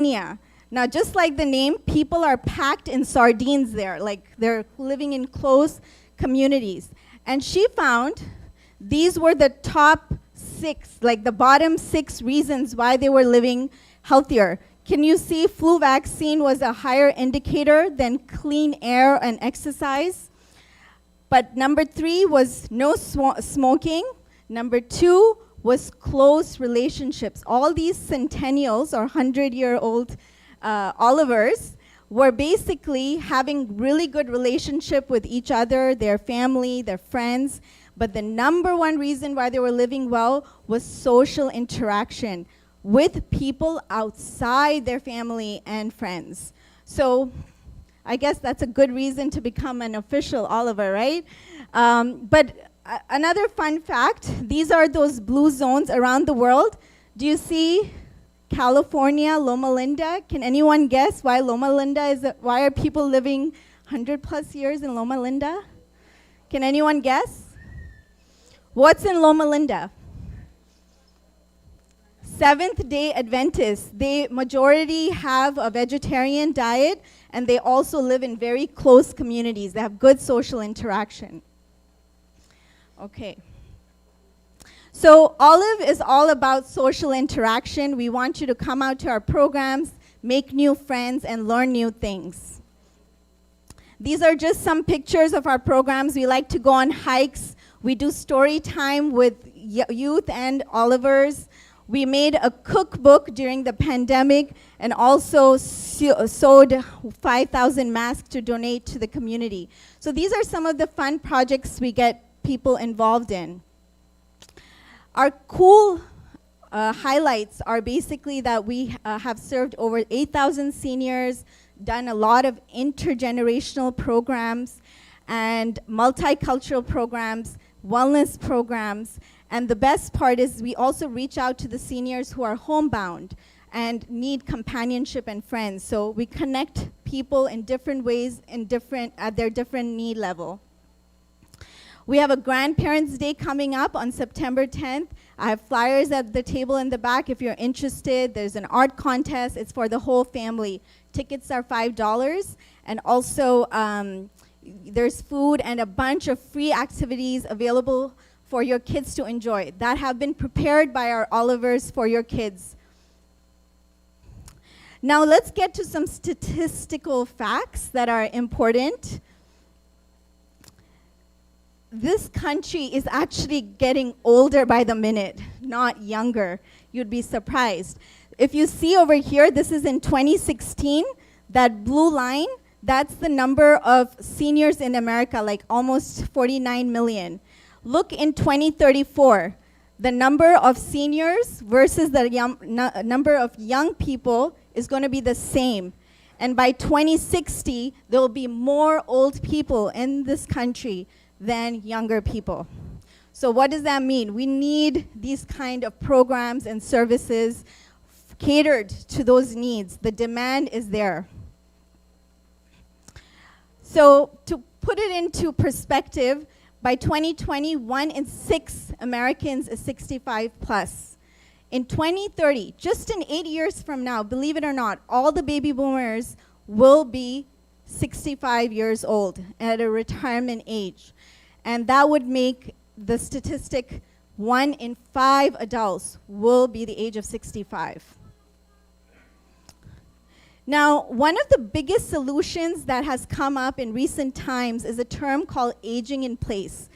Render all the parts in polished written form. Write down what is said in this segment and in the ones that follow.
Now, just like the name, people are packed in sardines there, like they're living in close communities. And she found these were the top 6, like the bottom 6 reasons why they were living healthier. Can you see flu vaccine was a higher indicator than clean air and exercise? But number 3 was no smoking. Number 2 was close relationships. All these centennials or 100-year-old Olivers were basically having really good relationship with each other, their family, their friends. But the number 1 reason why they were living well was social interaction with people outside their family and friends. So I guess that's a good reason to become an official Oliver, right? Another fun fact, these are those blue zones around the world. Do you see California, Loma Linda? Can anyone guess why Loma Linda why are people living 100+ years in Loma Linda? Can anyone guess? What's in Loma Linda? Seventh-day Adventists. They majority have a vegetarian diet, and they also live in very close communities. They have good social interaction. Okay. So Olive is all about social interaction. We want you to come out to our programs, make new friends, and learn new things. These are just some pictures of our programs. We like to go on hikes. We do story time with youth and Olivers. We made a cookbook during the pandemic and also sewed 5,000 masks to donate to the community. So these are some of the fun projects we get people involved in. Our cool highlights are basically that we have served over 8,000 seniors, done a lot of intergenerational programs and multicultural programs, wellness programs, and the best part is we also reach out to the seniors who are homebound and need companionship and friends. So we connect people in different ways at their different need level. We have a Grandparents' Day coming up on September 10th. I have flyers at the table in the back if you're interested. There's an art contest. It's for the whole family. Tickets are $5. And also, there's food and a bunch of free activities available for your kids to enjoy that have been prepared by our Olivers for your kids. Now let's get to some statistical facts that are important. This country is actually getting older by the minute, not younger. You'd be surprised. If you see over here, this is in 2016, that blue line, that's the number of seniors in America, like almost 49 million. Look in 2034, the number of seniors versus the number of young people is going to be the same. And by 2060, there will be more old people in this country than younger people. So what does that mean? We need these kind of programs and services catered to those needs. The demand is there. So to put it into perspective, by 2020, 1 in 6 Americans is 65 plus. In 2030, just in 8 years from now, believe it or not, all the baby boomers will be 65 years old at a retirement age. And that would make the statistic 1 in 5 adults will be the age of 65. Now, one of the biggest solutions that has come up in recent times is a term called aging in place.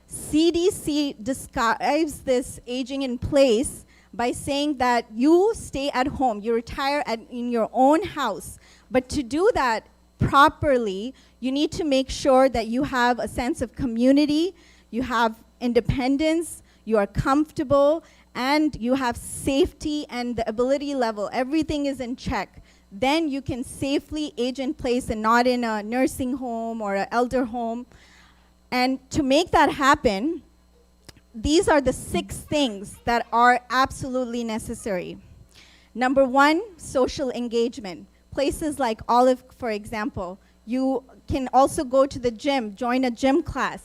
CDC describes this aging in place by saying that you stay at home, you retire in your own house, but to do that properly, you need to make sure that you have a sense of community, you have independence, you are comfortable, and you have safety and the ability level. Everything is in check. Then you can safely age in place and not in a nursing home or an elder home. And to make that happen, these are the 6 things that are absolutely necessary. Number 1, social engagement. Places like Olive, for example. You can also go to the gym, join a gym class.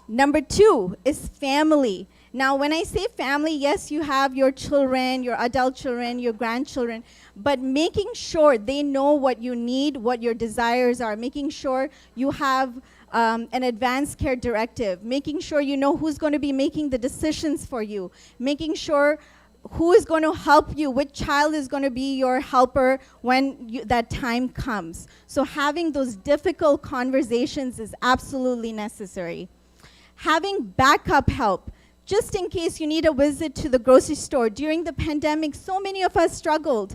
Number 2 is family. Now, when I say family, yes, you have your children, your adult children, your grandchildren, but making sure they know what you need, what your desires are, making sure you have an advanced care directive, making sure you know who's going to be making the decisions for you, making sure who is going to help you, which child is going to be your helper when that time comes. So having those difficult conversations is absolutely necessary. Having backup help, just in case you need a visit to the grocery store. During the pandemic, so many of us struggled.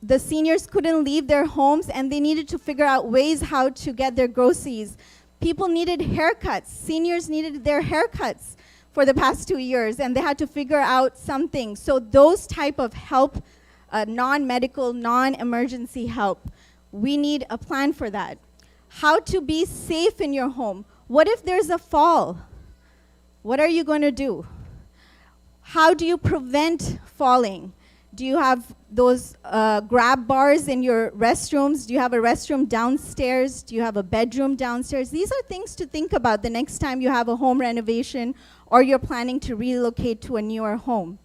The seniors couldn't leave their homes, and they needed to figure out ways how to get their groceries. People needed haircuts. Seniors needed their haircuts for the past 2 years, and they had to figure out something. So those type of help, non-medical, non-emergency help, we need a plan for that. How to be safe in your home. What if there's a fall? What are you going to do? How do you prevent falling? Do you have those grab bars in your restrooms? Do you have a restroom downstairs? Do you have a bedroom downstairs? These are things to think about the next time you have a home renovation or you're planning to relocate to a newer home.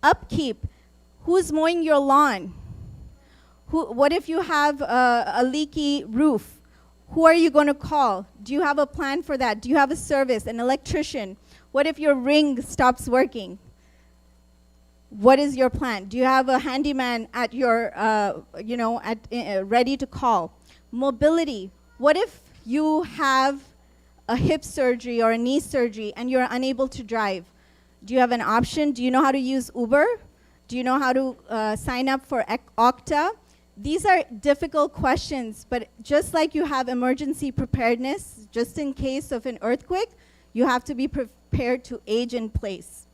Upkeep. Who's mowing your lawn? What if you have a leaky roof? Who are you going to call? Do you have a plan for that? Do you have a service, an electrician? What if your ring stops working? What is your plan? Do you have a handyman at your, ready to call? Mobility. What if you have a hip surgery or a knee surgery and you're unable to drive? Do you have an option? Do you know how to use Uber? Do you know how to sign up for Okta? These are difficult questions, but just like you have emergency preparedness, just in case of an earthquake, you have to be prepared to age in place.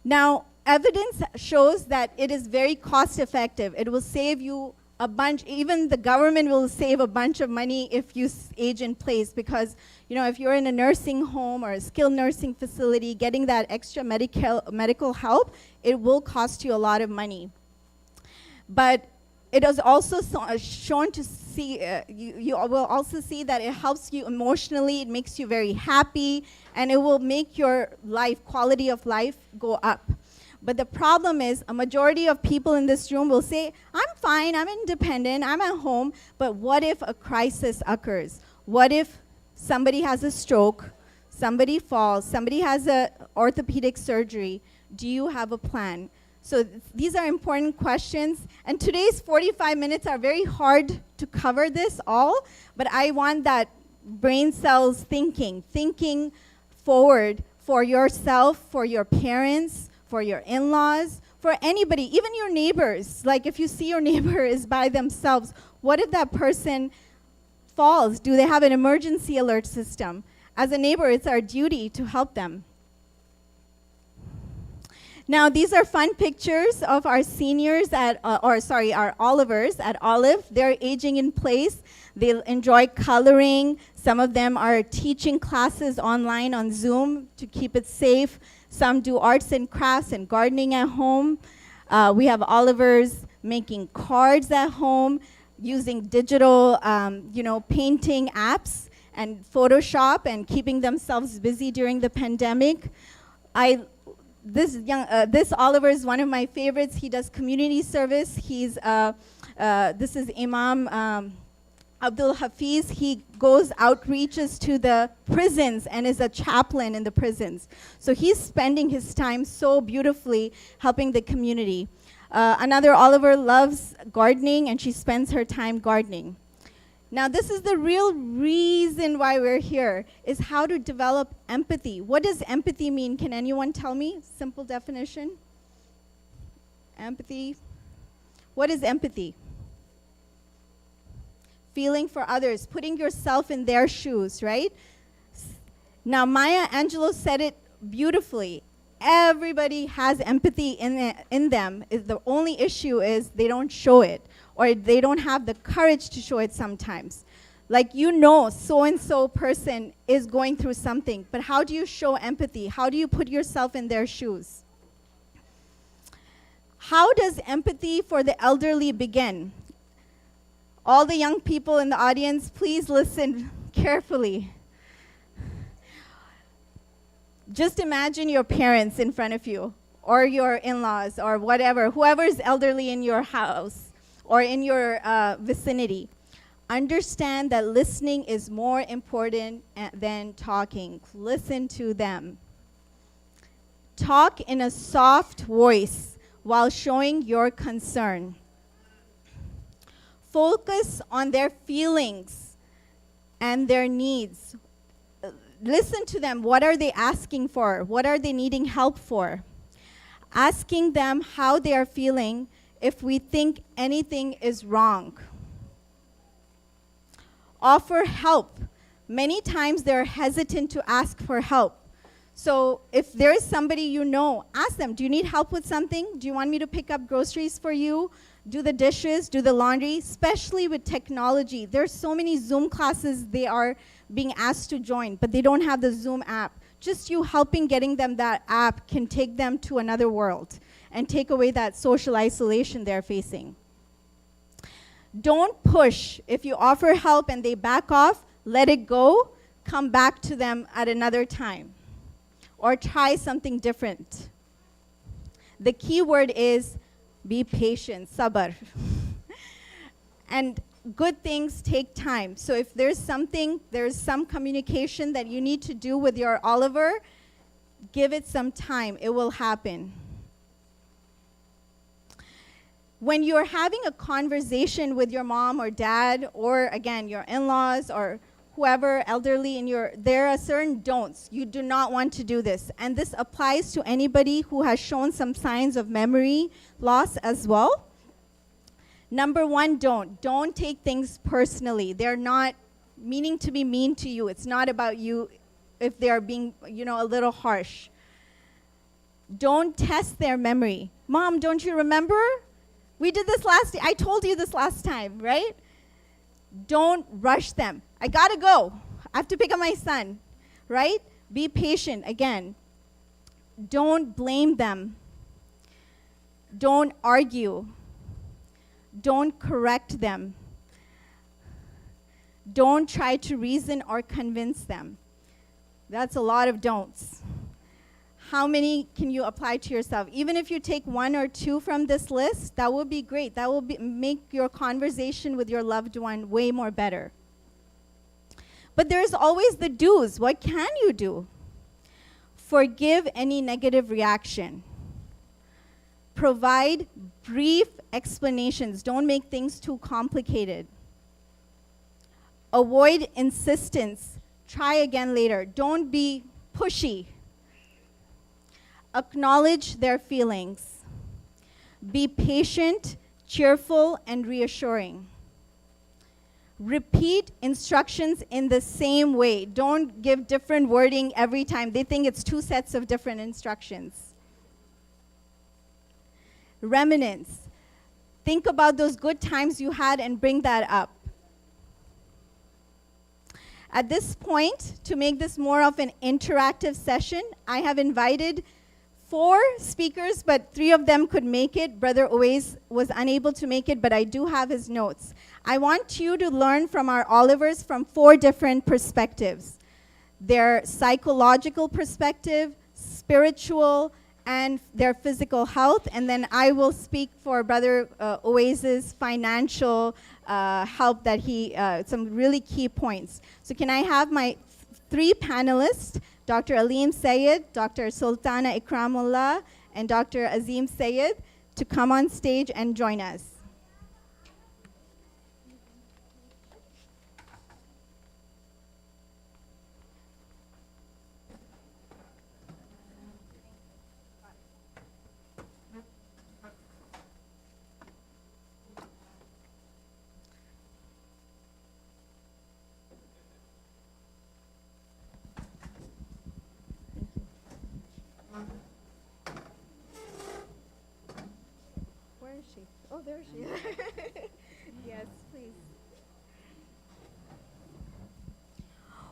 Now, evidence shows that it is very cost effective. It will save you a bunch, even the government will save a bunch of money if you age in place, because if you're in a nursing home or a skilled nursing facility, getting that extra medical help, it will cost you a lot of money. But it is also shown to see, you will also see that it helps you emotionally, it makes you very happy, and it will make your life, quality of life, go up. But the problem is, a majority of people in this room will say, I'm fine, I'm independent, I'm at home, but what if a crisis occurs? What if somebody has a stroke, somebody falls, somebody has an orthopedic surgery? Do you have a plan? So these are important questions, and today's 45 minutes are very hard to cover this all, but I want that brain cells thinking forward for yourself, for your parents, for your in-laws, for anybody, even your neighbors. Like if you see your neighbor is by themselves, what if that person falls? Do they have an emergency alert system? As a neighbor, it's our duty to help them. Now, these are fun pictures of our seniors our Olivers at Olive. They're aging in place. They enjoy coloring. Some of them are teaching classes online on Zoom to keep it safe. Some do arts and crafts and gardening at home. We have Olivers making cards at home, using digital, painting apps and Photoshop and keeping themselves busy during the pandemic. This Oliver is one of my favorites. He does community service. This is Imam Abdul Hafiz. He goes outreaches to the prisons and is a chaplain in the prisons. So he's spending his time so beautifully helping the community. Another Oliver loves gardening, and she spends her time gardening. Now, this is the real reason why we're here, is how to develop empathy. What does empathy mean? Can anyone tell me? Simple definition. Empathy. What is empathy? Feeling for others, putting yourself in their shoes, right? Now, Maya Angelou said it beautifully. Everybody has empathy in them. The only issue is they don't show it, or they don't have the courage to show it sometimes. Like, so-and-so person is going through something, but how do you show empathy? How do you put yourself in their shoes? How does empathy for the elderly begin? All the young people in the audience, please listen carefully. Just imagine your parents in front of you, or your in-laws, or whatever, whoever is elderly in your house or in your vicinity. Understand that listening is more important than talking. Listen to them. Talk in a soft voice while showing your concern. Focus on their feelings and their needs. Listen to them. What are they asking for? What are they needing help for? Asking them how they are feeling if we think anything is wrong. Offer help. Many times they're hesitant to ask for help. So if there is somebody you know, ask them, do you need help with something? Do you want me to pick up groceries for you? Do the dishes, do the laundry? Especially with technology. There's so many Zoom classes they are being asked to join, but they don't have the Zoom app. Just you helping getting them that app can take them to another world and take away that social isolation they're facing. Don't push. If you offer help and they back off, let it go. Come back to them at another time. Or try something different. The key word is be patient, sabr. And good things take time. So if there's some communication that you need to do with your Oliver, give it some time. It will happen. When you're having a conversation with your mom or dad, or again, your in-laws or whoever elderly there are certain don'ts. You do not want to do this. And this applies to anybody who has shown some signs of memory loss as well. Number one, don't take things personally. They're not meaning to be mean to you. It's not about you if they're being, a little harsh. Don't test their memory. Mom, don't you remember? We did this I told you this last time, right? Don't rush them. I gotta go. I have to pick up my son, right? Be patient, again. Don't blame them. Don't argue. Don't correct them. Don't try to reason or convince them. That's a lot of don'ts. How many can you apply to yourself? Even if you take one or two from this list, that would be great. That will make your conversation with your loved one way more better. But there's always the do's. What can you do? Forgive any negative reaction. Provide brief explanations. Don't make things too complicated. Avoid insistence. Try again later. Don't be pushy. Acknowledge their feelings. Be patient, cheerful, and reassuring. Repeat instructions in the same way. Don't give different wording every time. They think it's two sets of different instructions. Reminisce. Think about those good times you had and bring that up. At this point, to make this more of an interactive session, I have invited 4 speakers, but 3 of them could make it. Brother Oase was unable to make it, but I do have his notes. I want you to learn from our Olivers from 4 different perspectives. Their psychological perspective, spiritual, and their physical health. And then I will speak for Brother Oase's financial help that some really key points. So can I have my 3 panelists, Dr. Aleem Sayed, Dr. Sultana Ikramullah, and Dr. Azim Sayed, to come on stage and join us. Oh, there she is. Yes, please.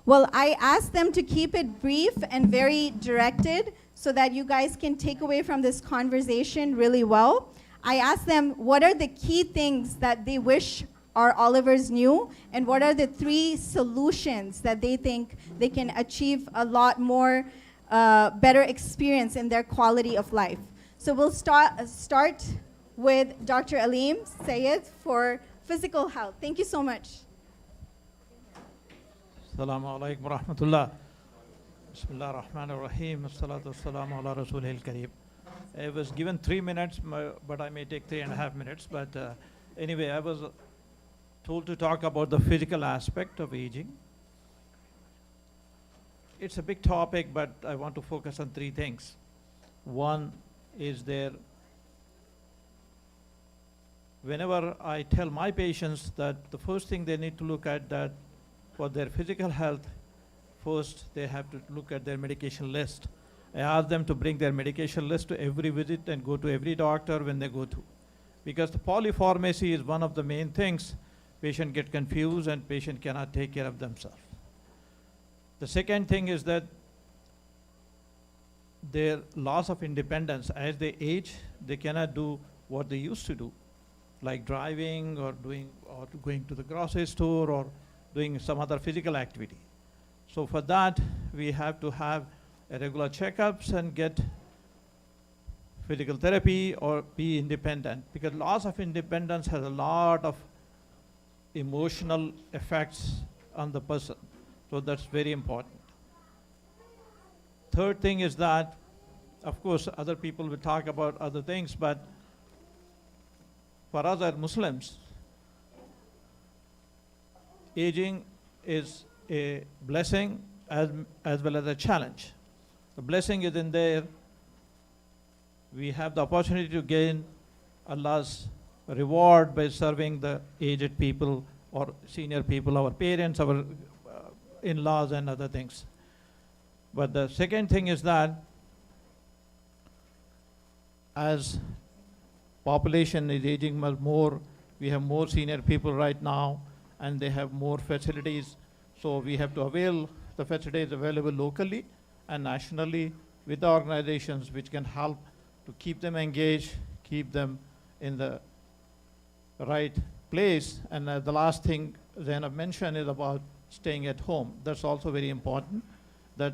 Well, I asked them to keep it brief and very directed so that you guys can take away from this conversation really well. I asked them what are the key things that they wish our Olivers knew, and what are the 3 solutions that they think they can achieve a lot more better experience in their quality of life. So we'll start with Dr. Aleem Sayed for physical health. Thank you so much. Assalamu alaikum wa rahmatullah. Bismillah ar-Rahman ar-Rahim. As-salatu was-salamu ala Rasulihil Kareem. I was given 3 minutes, but I may take 3.5 minutes. But anyway, I was told to talk about the physical aspect of aging. It's a big topic, but I want to focus on 3 things. One is whenever I tell my patients that the first thing they need to look at that for their physical health, first they have to look at their medication list. I ask them to bring their medication list to every visit and go to every doctor when they go to. Because the polypharmacy is one of the main things. Patient get confused and patient cannot take care of themselves. The second thing is that their loss of independence. As they age, they cannot do what they used to do, like driving or going to the grocery store or doing some other physical activity. So for that, we have to have regular checkups and get physical therapy or be independent, because loss of independence has a lot of emotional effects on the person. So that's very important. Third thing is that, of course, other people will talk about other things, but for us as Muslims, aging is a blessing as well as a challenge. The blessing is in there. We have the opportunity to gain Allah's reward by serving the aged people or senior people, our parents, our in-laws and other things. But the second thing is that as population is aging more, we have more senior people right now and they have more facilities. So we have to avail the facilities available locally and nationally with the organizations which can help to keep them engaged, keep them in the right place. And the last thing Zainab mentioned is about staying at home. That's also very important. That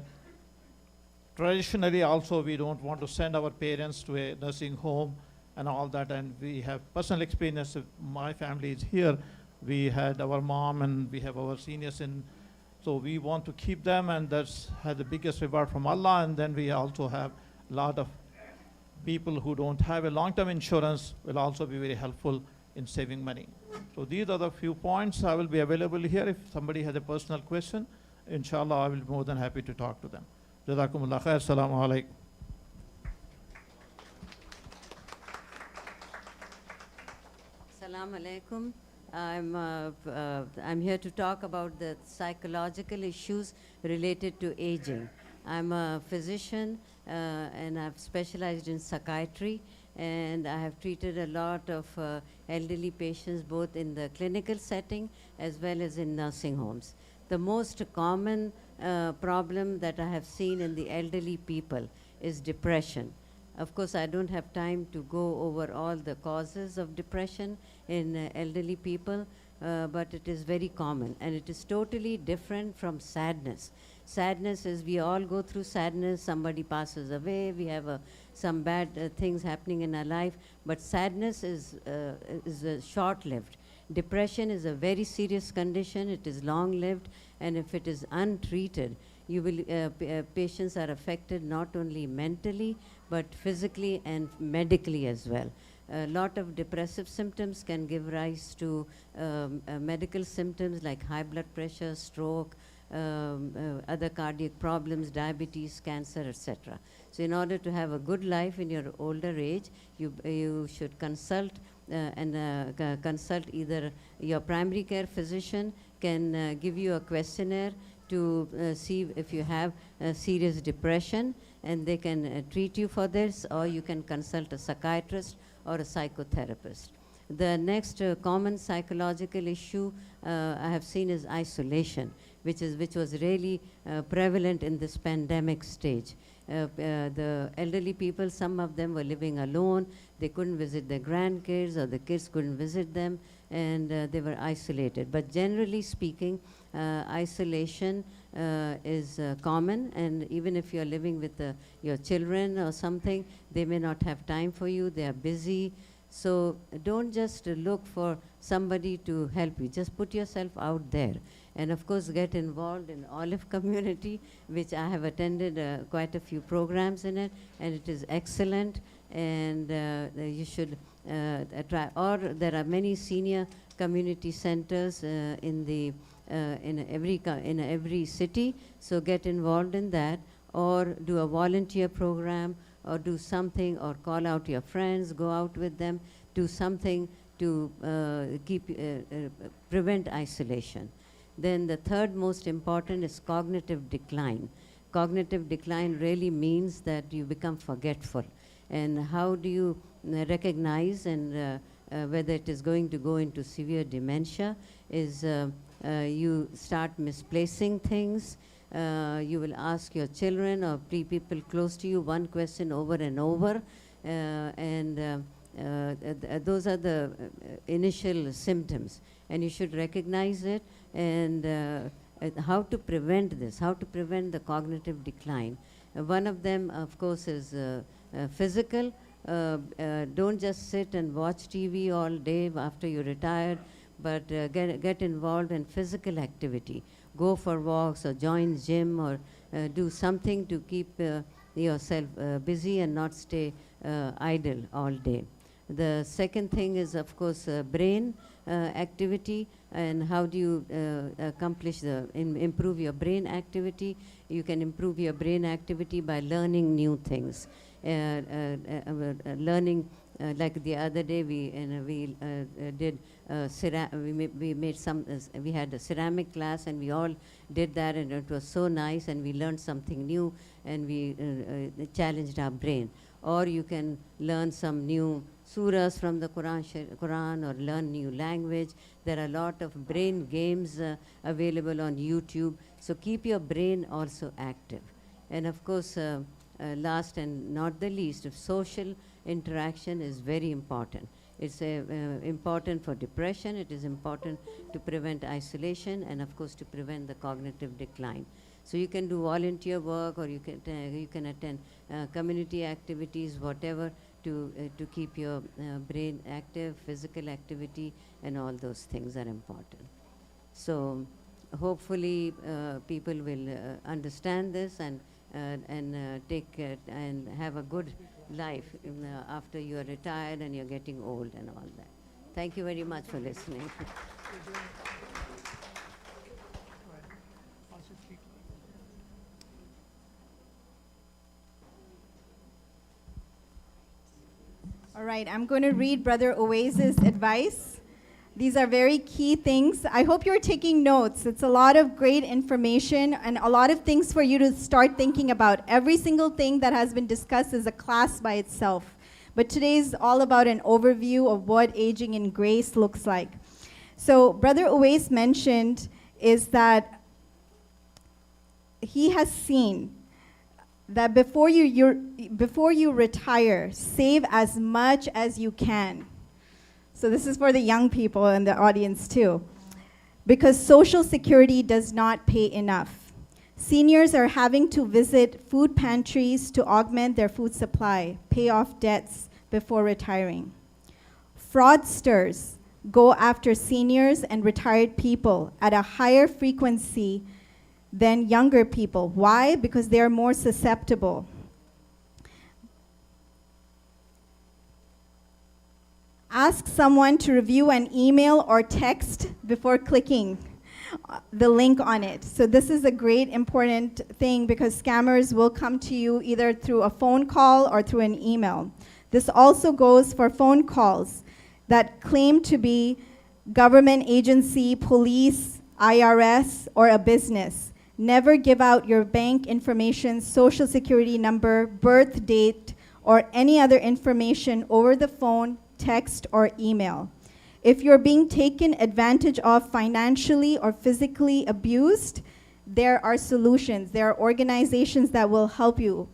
traditionally also we don't want to send our parents to a nursing home and all that, and we have personal experience. My family is here. We had our mom and we have our seniors in, so we want to keep them, and that's had the biggest reward from Allah. And then we also have a lot of people who don't have a long-term insurance will also be very helpful in saving money. So these are the few points. I will be available here if somebody has a personal question. Inshallah, I will be more than happy to talk to them. Jazakumullah khair. Assalamu alaikum. Assalamu alaikum. I'm here to talk about the psychological issues related to aging. I'm a physician and I've specialized in psychiatry, and I have treated a lot of elderly patients both in the clinical setting as well as in nursing homes. The most common problem that I have seen in the elderly people is depression. Of course, I don't have time to go over all the causes of depression in elderly people, but it is very common, and it is totally different from sadness. Sadness is, we all go through sadness, somebody passes away, we have some bad things happening in our life, but sadness is short-lived. Depression is a very serious condition, it is long-lived, and if it is untreated, patients are affected not only mentally, but physically and medically as well. A lot of depressive symptoms can give rise to medical symptoms like high blood pressure, stroke, other cardiac problems, diabetes, cancer, etc. So in order to have a good life in your older age, you should consult consult either your primary care physician can give you a questionnaire to see if you have serious depression, and they can treat you for this, or you can consult a psychiatrist or a psychotherapist. The next common psychological issue I have seen is isolation, which was really prevalent in this pandemic stage. The elderly people, some of them were living alone, they couldn't visit their grandkids, or the kids couldn't visit them, and they were isolated. But generally speaking, isolation is common, and even if you're living with your children or something, they may not have time for you, they are busy. So don't just look for somebody to help you, just put yourself out there. And of course get involved in Olive community, which I have attended quite a few programs in it, and it is excellent, and you should try. Or there are many senior community centers in every city, so get involved in that, or do a volunteer program, or do something, or call out your friends, go out with them, do something to prevent isolation. Then the third most important is cognitive decline. Cognitive decline really means that you become forgetful. And how do you recognize and whether it is going to go into severe dementia is you start misplacing things. You will ask your children or people close to you one question over and over, those are the initial symptoms, and you should recognize it, and how to prevent this, how to prevent the cognitive decline. One of them, of course, is physical. Don't just sit and watch TV all day after you're retired, but get involved in physical activity. Go for walks or join gym, or do something to keep yourself busy and not stay idle all day. The second thing is, of course, brain activity, and how do you accomplish improve your brain activity. You can improve your brain activity by learning new things. Learning, like the other day, we had a ceramic class, and we all did that, and it was so nice, and we learned something new, and we challenged our brain. Or you can learn some new surahs from the Quran, or learn new language. There are a lot of brain games available on YouTube. So keep your brain also active. And of course, last and not the least, social interaction is very important. It's important for depression. It is important to prevent isolation, and of course to prevent the cognitive decline. So you can do volunteer work, or you can attend community activities, whatever, to keep your brain active. Physical activity and all those things are important. So hopefully people will understand this and take and have a good life after you are retired and you're getting old and all that. Thank you very much for listening. All right, I'm going to read Brother Oase's advice. These are very key things. I hope you're taking notes. It's a lot of great information and a lot of things for you to start thinking about. Every single thing that has been discussed is a class by itself. But today's all about an overview of what aging in grace looks like. So Brother Oase mentioned is that he has seen that before you retire, save as much as you can. So this is for the young people in the audience too. Because Social Security does not pay enough. Seniors are having to visit food pantries to augment their food supply, pay off debts before retiring. Fraudsters go after seniors and retired people at a higher frequency than younger people. Why? Because they are more susceptible. Ask someone to review an email or text before clicking the link on it. So this is a great important thing, because scammers will come to you either through a phone call or through an email. This also goes for phone calls that claim to be government agency, police, IRS, or a business. Never give out your bank information, Social Security number, birth date, or any other information over the phone, text, or email. If you're being taken advantage of financially or physically abused, there are solutions. There are organizations that will help you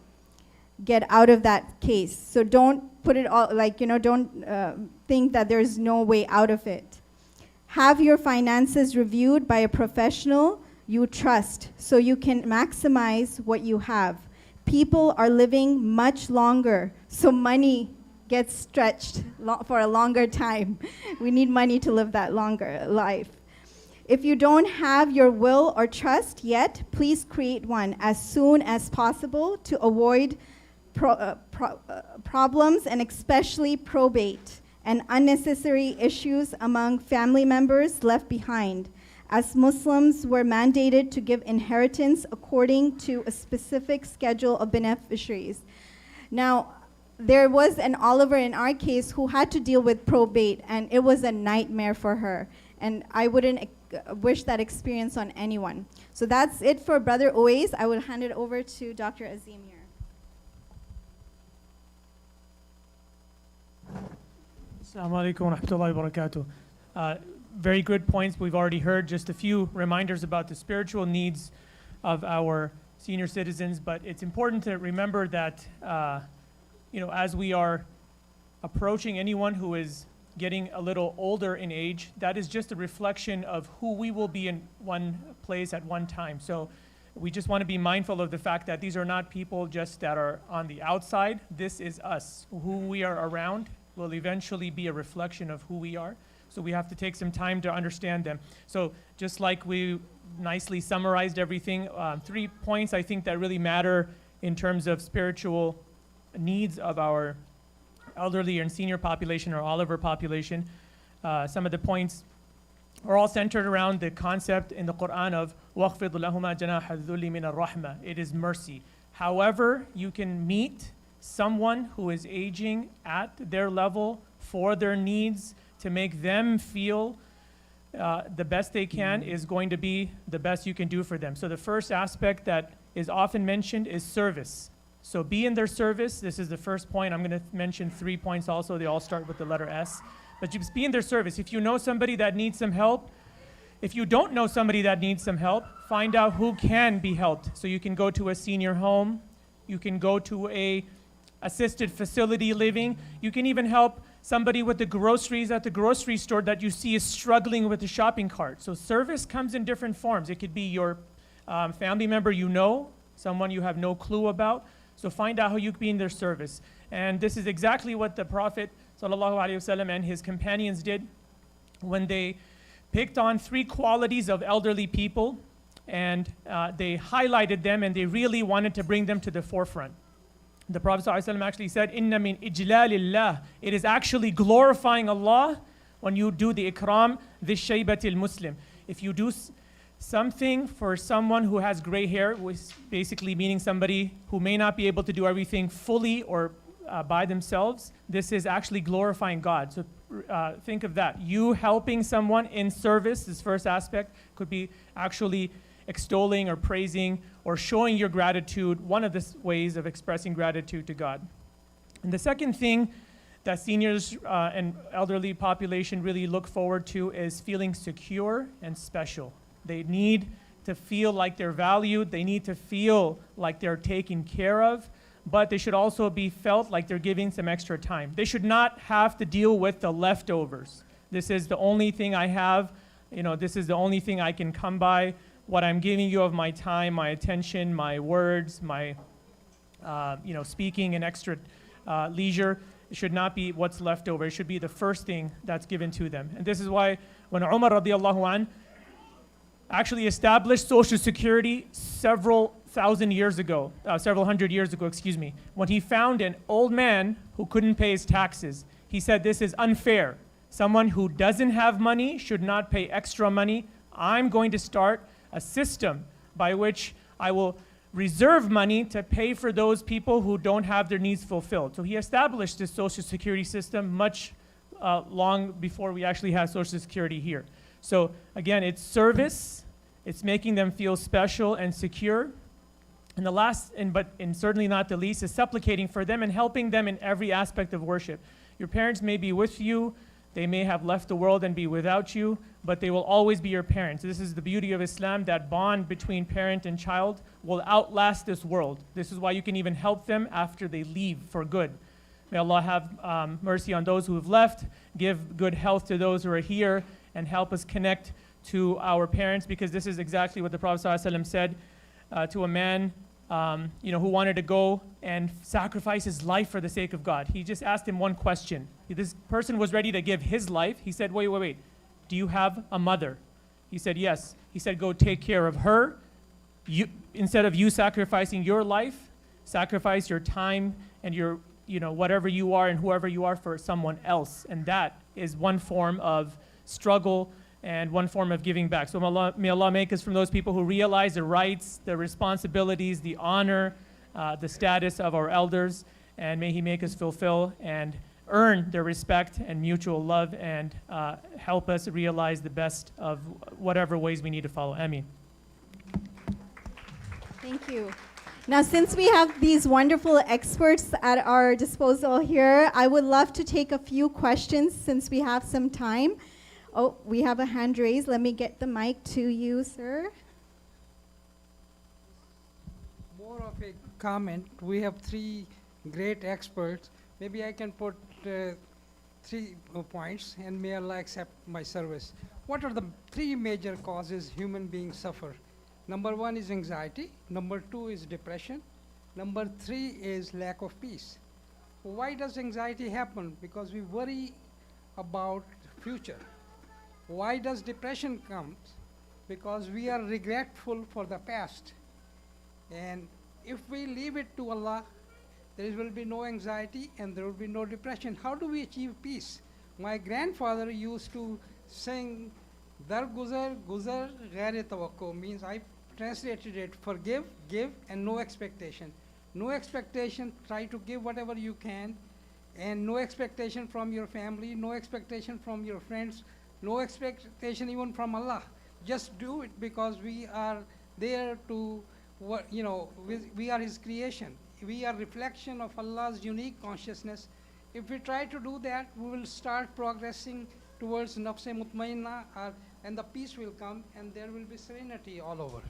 get out of that case. So don't put it all, don't think that there's no way out of it. Have your finances reviewed by a professional. you trust so you can maximize what you have. People are living much longer, so money gets stretched for a longer time. We need money to live that longer life. If you don't have your will or trust yet, please create one as soon as possible to avoid problems, and especially probate and unnecessary issues among family members left behind, as Muslims were mandated to give inheritance according to a specific schedule of beneficiaries. Now, there was an Oliver in our case who had to deal with probate, and it was a nightmare for her. And I wouldn't wish that experience on anyone. So that's it for Brother Oase. I will hand it over to Dr. Azim here. Assalamu alaikum wa rahmatullahi wa barakatuh. Very good points we've already heard. Just a few reminders about the spiritual needs of our senior citizens, but it's important to remember that as we are approaching anyone who is getting a little older in age, that is just a reflection of who we will be in one place at one time. So we just want to be mindful of the fact that these are not people just that are on the outside. This is us. Who we are around will eventually be a reflection of who we are. So we have to take some time to understand them. So just like we nicely summarized everything, 3 points I think that really matter in terms of spiritual needs of our elderly and senior population or Oliver population. Some of the points are all centered around the concept in the Quran of وَاخْفِضْ لَهُمَا جَنَاحَ الذُّلِّ مِنَ الرَّحْمَةِ. It is mercy. However, you can meet someone who is aging at their level for their needs to make them feel the best they can is going to be the best you can do for them. So the first aspect that is often mentioned is service. So be in their service. This is the first point. I'm going to mention 3 points also. They all start with the letter S. But just be in their service. If you know somebody that needs some help, if you don't know somebody that needs some help, find out who can be helped. So you can go to a senior home. You can go to a assisted facility living. You can even help somebody with the groceries at the grocery store that you see is struggling with the shopping cart. So service comes in different forms. It could be your family member you know, someone you have no clue about. So find out how you can be in their service. And this is exactly what the Prophet ﷺ and his companions did when they picked on 3 qualities of elderly people, and they highlighted them, and they really wanted to bring them to the forefront. The Prophet ﷺ actually said, "Inna min ijlalillah." It is actually glorifying Allah when you do the ikram, the shaybatil Muslim. If you do something for someone who has gray hair, which basically meaning somebody who may not be able to do everything fully or by themselves, this is actually glorifying God. So think of that. You helping someone in service, this first aspect, could be actually extolling or praising or showing your gratitude, one of the ways of expressing gratitude to God. And the second thing that seniors and elderly population really look forward to is feeling secure and special. They need to feel like they're valued. They need to feel like they're taken care of, but they should also be felt like they're giving some extra time. They should not have to deal with the leftovers. This is the only thing I have. This is the only thing I can come by. What I'm giving you of my time, my attention, my words, my speaking and extra leisure, it should not be what's left over. It should be the first thing that's given to them. And this is why when Umar radiallahu anh actually established Social Security several hundred years ago, when he found an old man who couldn't pay his taxes, he said, "This is unfair. Someone who doesn't have money should not pay extra money. I'm going to start a system by which I will reserve money to pay for those people who don't have their needs fulfilled." So he established this Social Security system much long before we actually had Social Security here. So again, it's service, it's making them feel special and secure. And the last, but certainly not the least, is supplicating for them and helping them in every aspect of worship. Your parents may be with you, they may have left the world and be without you, but they will always be your parents. This is the beauty of Islam, that bond between parent and child will outlast this world. This is why you can even help them after they leave for good. May Allah have mercy on those who have left, give good health to those who are here, and help us connect to our parents, because this is exactly what the Prophet ﷺ said to a man who wanted to go and sacrifice his life for the sake of God. He just asked him one question. This person was ready to give his life. He said, wait. Do you have a mother? He said, yes. He said, go take care of her. Instead of you sacrificing your life, sacrifice your time and your, whatever you are and whoever you are for someone else. And that is one form of struggle and one form of giving back. So may Allah make us from those people who realize the rights, the responsibilities, the honor, the status of our elders, and may He make us fulfill and earn their respect and mutual love, and help us realize the best of whatever ways we need to follow. Ameen. Thank you. Now, since we have these wonderful experts at our disposal here, I would love to take a few questions since we have some time. Oh, we have a hand raised. Let me get the mic to you, sir. More of a comment. We have three great experts. Maybe I can put 3 points, and may Allah accept my service. What are the 3 major causes human beings suffer? Number 1 is anxiety. Number 2 is depression. Number 3 is lack of peace. Why does anxiety happen? Because we worry about future. Why does depression come? Because we are regretful for the past. And if we leave it to Allah, there will be no anxiety and there will be no depression. How do we achieve peace? My grandfather used to sing, Dar guzar, guzar, ghair tawakko, means I translated it, forgive, give, and no expectation. No expectation, try to give whatever you can, and no expectation from your family, no expectation from your friends, no expectation even from Allah. Just do it because we are there to, we are His creation. We are reflection of Allah's unique consciousness. If we try to do that, we will start progressing towards nafs-e mutmainna, and the peace will come, and there will be serenity all over.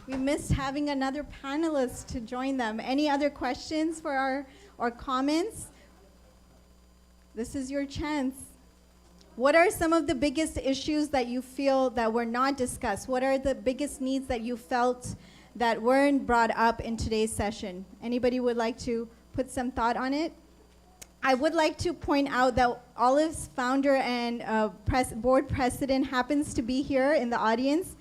We missed having another panelist to join them. Any other questions for our comments? This is your chance. What are some of the biggest issues that you feel that were not discussed? What are the biggest needs that you felt that weren't brought up in today's session? Anybody would like to put some thought on it? I would like to point out that Olive's founder and board president happens to be here in the audience.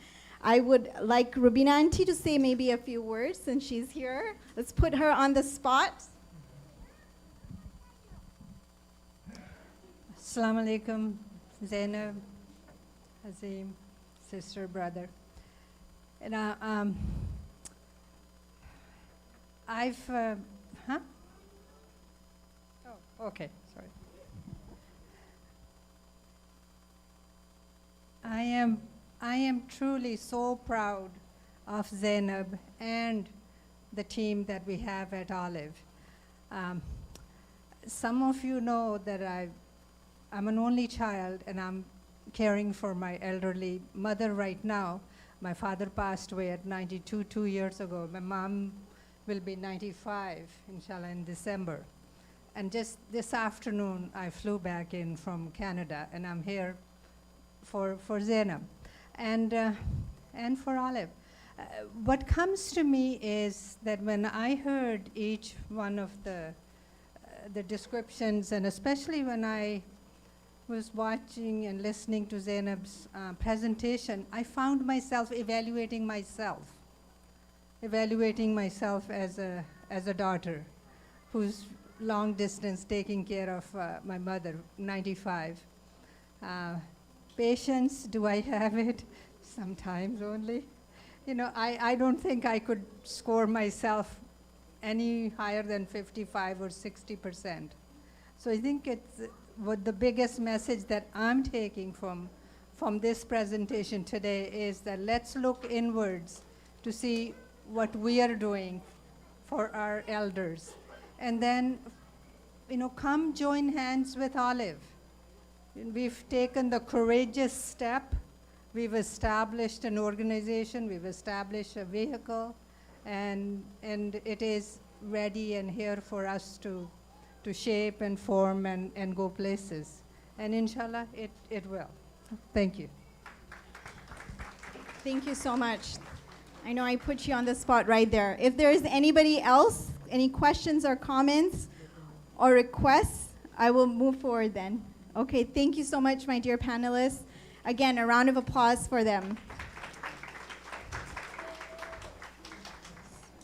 I would like Rubina Auntie to say maybe a few words since she's here. Let's put her on the spot. Assalamu alaikum, Zainab, Azim, sister, brother. And Oh, okay, sorry. I am truly so proud of Zainab and the team that we have at Olive. Some of you know that I'm an only child, and I'm caring for my elderly mother right now. My father passed away at 92 2 years ago. My mom will be 95, inshallah, in December. And just this afternoon, I flew back in from Canada, and I'm here for Zainab and for Olive. What comes to me is that when I heard each one of the descriptions, and especially when I was watching and listening to Zainab's presentation, I found myself evaluating myself as a daughter who's long distance taking care of my mother, 95. Patience, do I have it? Sometimes only. I don't think I could score myself any higher than 55 or 60%. So I think it's what the biggest message that I'm taking from this presentation today is that let's look inwards to see what we are doing for our elders. And then, come join hands with Olive. We've taken the courageous step. We've established an organization. We've established a vehicle. And it is ready and here for us to to shape and form and go places. And inshallah, it will. Thank you. Thank you so much. I know I put you on the spot right there. If there is anybody else, any questions or comments or requests, I will move forward then. Okay, thank you so much, my dear panelists. Again, a round of applause for them.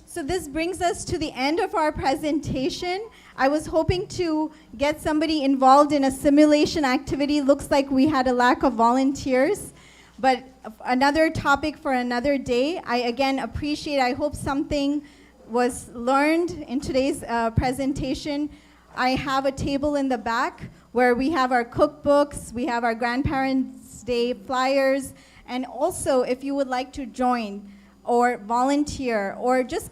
So this brings us to the end of our presentation. I was hoping to get somebody involved in a simulation activity. Looks like we had a lack of volunteers, but another topic for another day. I again appreciate, I hope something was learned in today's presentation. I have a table in the back where we have our cookbooks, we have our Grandparents' Day flyers, and also if you would like to join or volunteer or just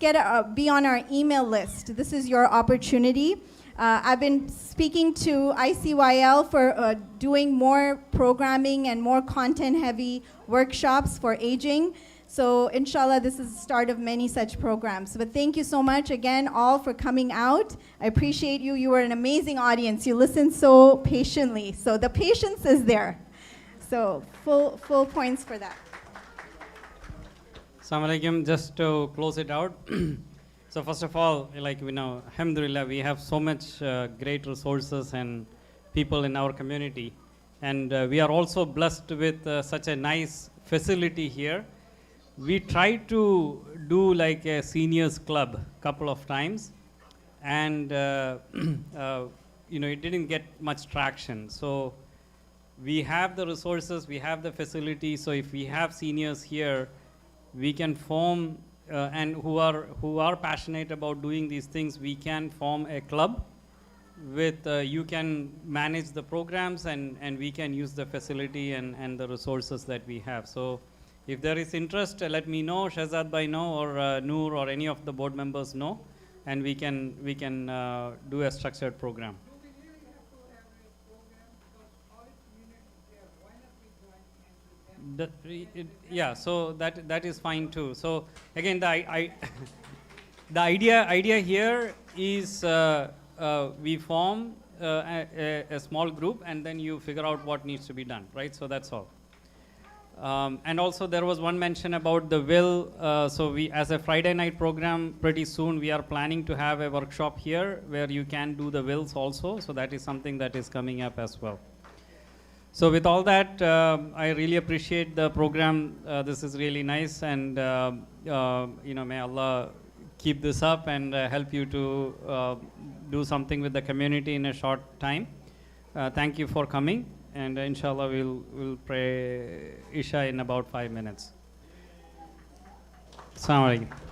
be on our email list, this is your opportunity. I've been speaking to ICYL for doing more programming and more content-heavy workshops for aging. So inshallah, this is the start of many such programs. But thank you so much again, all, for coming out. I appreciate you. You were an amazing audience. You listened so patiently. So the patience is there. So full points for that. Assalamu alaikum. Just to close it out. So first of all, like we know, alhamdulillah, we have so much great resources and people in our community. And we are also blessed with such a nice facility here. We tried to do like a seniors club couple of times, and it didn't get much traction. So we have the resources, we have the facility. So if we have seniors here, we can form and who are passionate about doing these things, we can form a club with you can manage the programs, and we can use the facility and the resources that we have. So if there is interest, let me know, Shahzad Bhai know, or Noor, or any of the board members know, and we can do a structured program. Yeah, so that is fine too. So again, the idea here is we form a small group, and then you figure out what needs to be done, right? So that's all. And also there was one mention about the will. So we, as a Friday night program, pretty soon we are planning to have a workshop here where you can do the wills also. So that is something that is coming up as well. So with all that, I really appreciate the program. This is really nice, and may Allah keep this up and help you to do something with the community in a short time. Thank you for coming. And inshallah, we'll pray Isha in about 5 minutes. Assalamu alaikum.